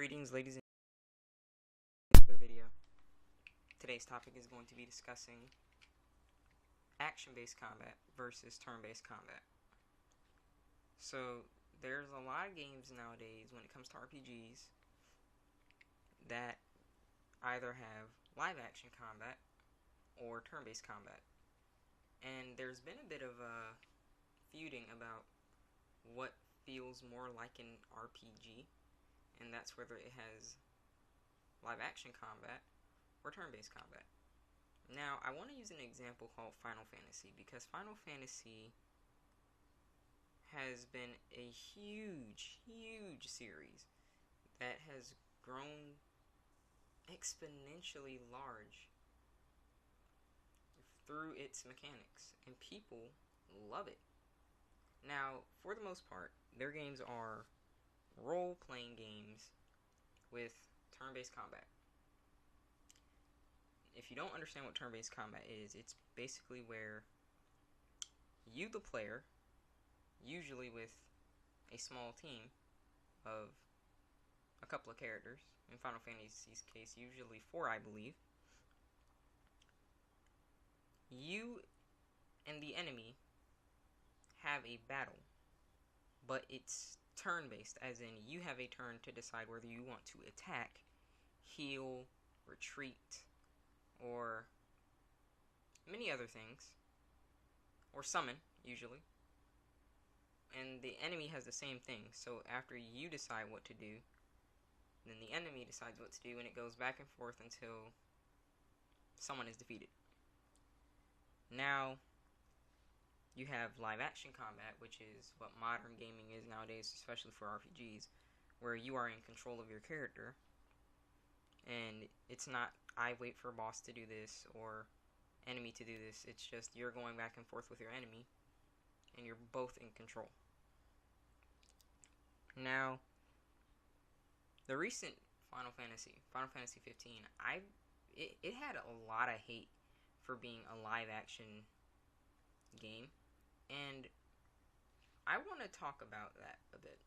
Greetings, ladies and gentlemen. Video. Today's topic is going to be discussing action-based combat versus turn-based combat. So, there's a lot of games nowadays when it comes to RPGs that either have live-action combat or turn-based combat. And there's been a bit of a feuding about what feels more like an RPG, and that's whether it has live-action combat or turn-based combat. Now, I want to use an example called Final Fantasy, because Final Fantasy has been a huge series that has grown exponentially large through its mechanics, and people love it. Now, for the most part, their games are role-playing games with turn-based combat. If you don't understand what turn-based combat is, it's basically where you, the player, usually with a small team of a couple of characters, in Final Fantasy's case, usually 4, I believe, you and the enemy have a battle, but it's turn-based, as in you have a turn to decide whether you want to attack, heal, retreat, or many other things, or summon, usually. And the enemy has the same thing, so after you decide what to do, then the enemy decides what to do, and it goes back and forth until someone is defeated. Now, you have live-action combat, which is what modern gaming is nowadays, especially for RPGs, where you are in control of your character, and it's not, I wait for a boss to do this, or enemy to do this. It's just you're going back and forth with your enemy, and you're both in control. Now, the recent Final Fantasy 15, it had a lot of hate for being a live-action game, and I want to talk about that a bit.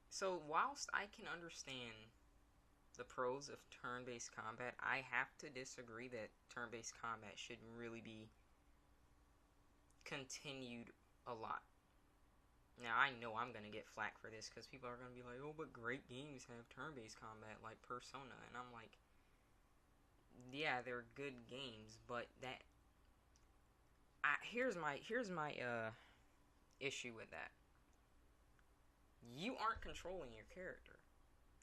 So, whilst I can understand the pros of turn-based combat, I have to disagree that turn-based combat should really be continued a lot. Now, I know I'm going to get flack for this, because people are going to be like, oh, but great games have turn-based combat, like Persona, and I'm like, yeah, they're good games, but here's my issue with that. You aren't controlling your character.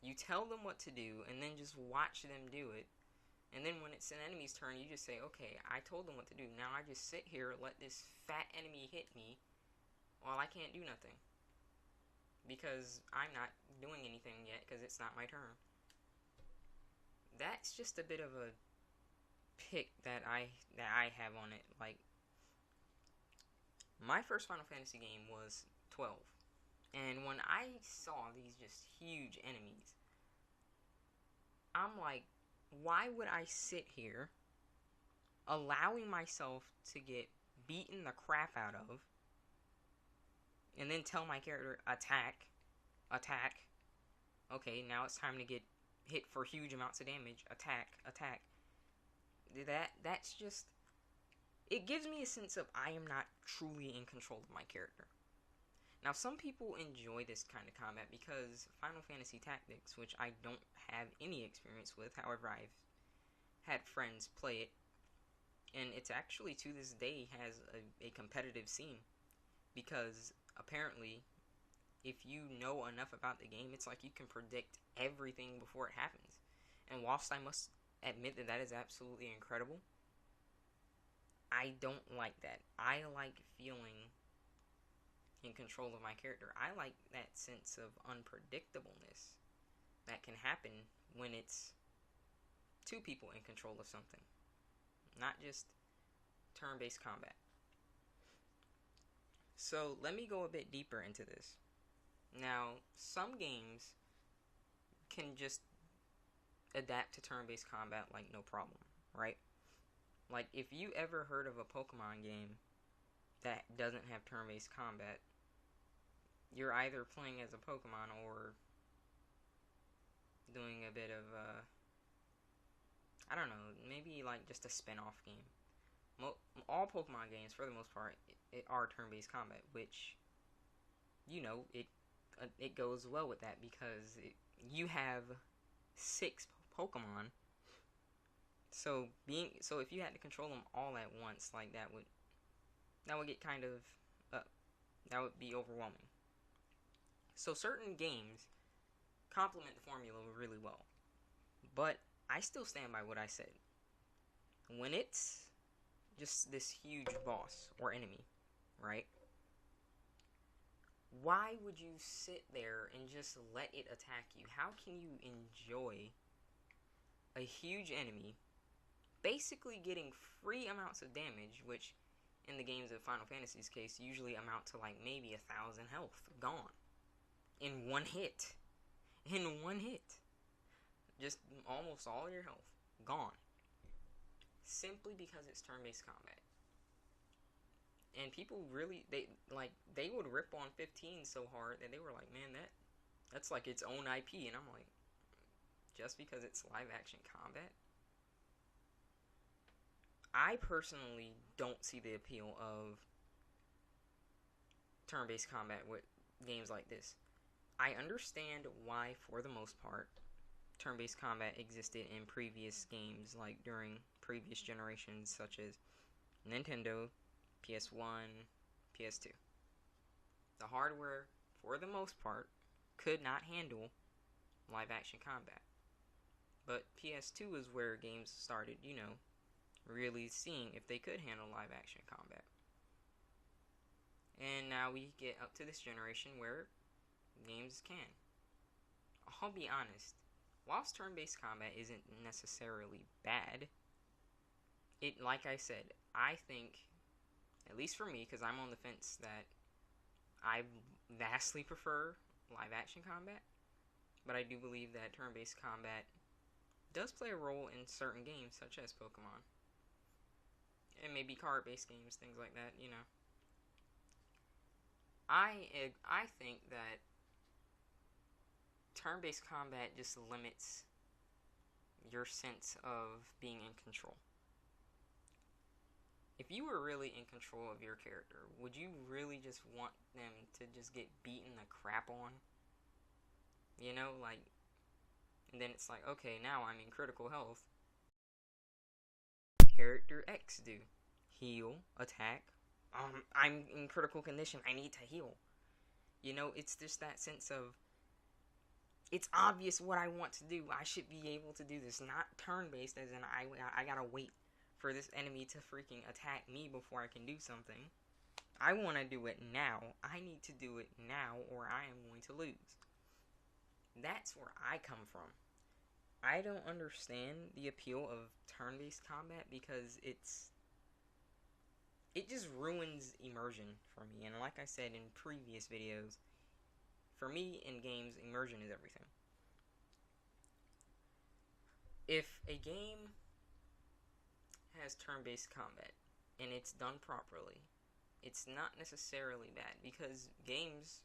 You tell them what to do, and then just watch them do it. And then when it's an enemy's turn, you just say, okay, I told them what to do. Now I just sit here, let this fat enemy hit me, while I can't do nothing. Because I'm not doing anything yet, because it's not my turn. That's just a bit of a pick that I have on it. Like, my first Final Fantasy game was 12. And when I saw these just huge enemies, I'm like, why would I sit here allowing myself to get beaten the crap out of, and then tell my character, attack. Okay, now it's time to get hit for huge amounts of damage. Attack. That's just, it gives me a sense of I am not truly in control of my character. Now, some people enjoy this kind of combat because Final Fantasy Tactics, which I don't have any experience with, however, I've had friends play it, and it's actually, to this day, has a competitive scene, because apparently, if you know enough about the game, it's like you can predict everything before it happens. And whilst I must admit that that is absolutely incredible, I don't like that. I like feeling in control of my character. I like that sense of unpredictableness that can happen when it's two people in control of something, not just turn-based combat. So let me go a bit deeper into this. Now, some games can just adapt to turn-based combat like no problem, right? Like, if you ever heard of a Pokemon game that doesn't have turn-based combat, you're either playing as a Pokemon or a bit of I don't know, maybe like just a spin-off game. All Pokemon games, for the most part, are turn-based combat, which, you know, it goes well with that because you have 6 Pokemon. So if you had to control them all at once, like that would get kind of that would be overwhelming. So certain games complement the formula really well, but I still stand by what I said. When it's just this huge boss or enemy, right? Why would you sit there and just let it attack you? How can you enjoy a huge enemy basically getting free amounts of damage, which in the games of Final Fantasy's case usually amount to like maybe 1,000 health gone in one hit? In one hit. Just almost all your health gone. Simply because it's turn-based combat. And people really, they would rip on 15 so hard that they were like, man, that's like its own IP. And I'm like, just because it's live action combat? I personally don't see the appeal of turn-based combat with games like this. I understand why, for the most part, turn-based combat existed in previous games, like during previous generations, such as Nintendo, PS1, PS2. The hardware, for the most part, could not handle live-action combat. But PS2 is where games started, you know, really seeing if they could handle live-action combat. And now we get up to this generation where games can. I'll be honest, whilst turn-based combat isn't necessarily bad, like I said, I think, at least for me, because I'm on the fence, that I vastly prefer live-action combat, but I do believe that turn-based combat does play a role in certain games, such as Pokemon, and maybe card-based games, things like that, you know. I think that turn-based combat just limits your sense of being in control. If you were really in control of your character, would you really just want them to just get beaten the crap on? You know, like, and then it's like, okay, now I'm in critical health. Character X do. Heal, attack. I'm in critical condition, I need to heal. You know, it's just that sense of, it's obvious what I want to do. I should be able to do this. Not turn-based, as in I gotta wait for this enemy to freaking attack me before I can do something. I want to do it now. I need to do it now or I am going to lose. That's where I come from. I don't understand the appeal of turn-based combat because it just ruins immersion for me. And like I said in previous videos, for me in games, immersion is everything. If a game has turn-based combat and it's done properly, it's not necessarily bad, because games,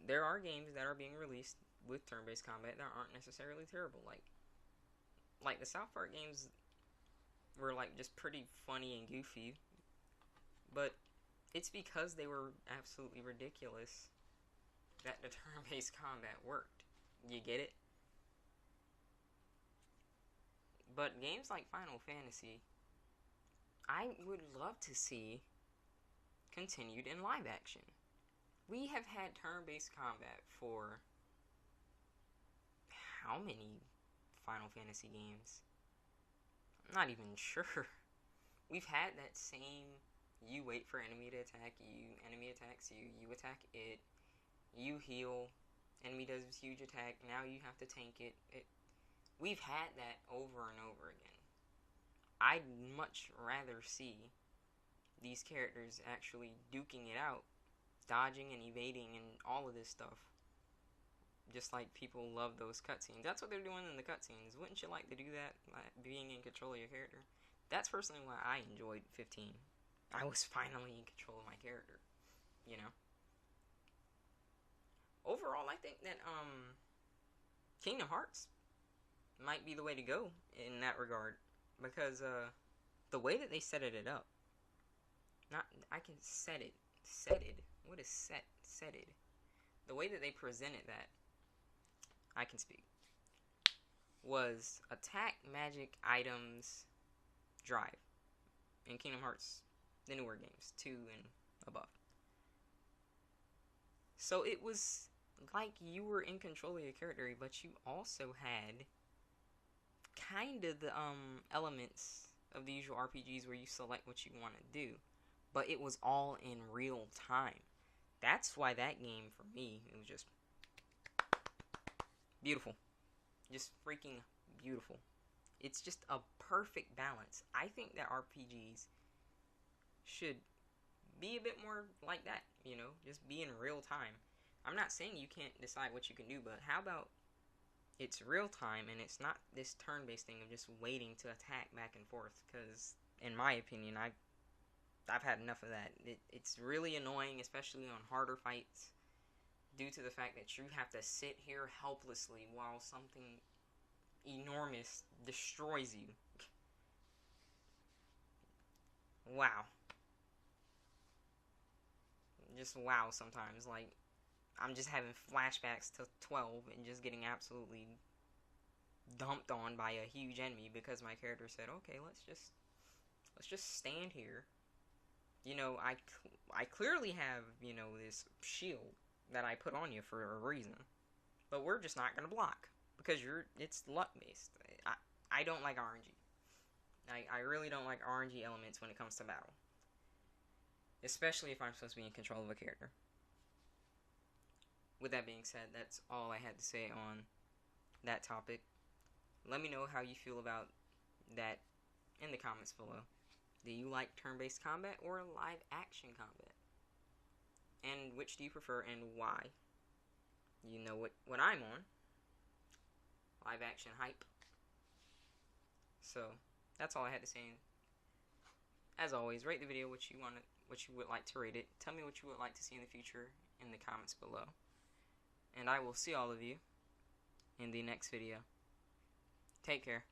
there are games that are being released with turn-based combat that aren't necessarily terrible. Like the South Park games were like just pretty funny and goofy, but it's because they were absolutely ridiculous that the turn-based combat worked. You get it? But games like Final Fantasy, I would love to see continued in live action. We have had turn-based combat for how many Final Fantasy games? I'm not even sure. We've had that same, you wait for enemy to attack you, enemy attacks you, you attack it, you heal, enemy does this huge attack, now you have to tank it. We've had that over and over again. I'd much rather see these characters actually duking it out, dodging and evading and all of this stuff. Just like people love those cutscenes. That's what they're doing in the cutscenes. Wouldn't you like to do that, like being in control of your character? That's personally why I enjoyed 15. I was finally in control of my character, you know? Overall, I think that, Kingdom Hearts might be the way to go in that regard, because the way that they set it up, what is setted? The way that they presented that, I can speak, was attack, magic, items, drive in Kingdom Hearts, the newer games, 2 and above. So it was like you were in control of your character, but you also had kind of the elements of the usual RPGs where you select what you want to do, but it was all in real time. That's why that game, for me, it was just beautiful. Just freaking beautiful. It's just a perfect balance. I think that RPGs should be a bit more like that, you know, just be in real time. I'm not saying you can't decide what you can do, but how about it's real time and it's not this turn-based thing of just waiting to attack back and forth, because in my opinion, I've had enough of that. It's really annoying, especially on harder fights, due to the fact that you have to sit here helplessly while something enormous destroys you. Wow. Just wow sometimes. Like, I'm just having flashbacks to 12 and just getting absolutely dumped on by a huge enemy because my character said, okay, let's just stand here. You know, I clearly have, you know, this shield that I put on you for a reason, but we're just not gonna block because it's luck based. I don't like RNG. I really don't like RNG elements when it comes to battle, especially if I'm supposed to be in control of a character. With that being said, that's all I had to say on that topic. Let me know how you feel about that in the comments below. Do you like turn-based combat or live action combat? And which do you prefer and why? You know what I'm on. Live action hype. So that's all I had to say. As always, rate the video what you would like to rate it. Tell me what you would like to see in the future in the comments below. And I will see all of you in the next video. Take care.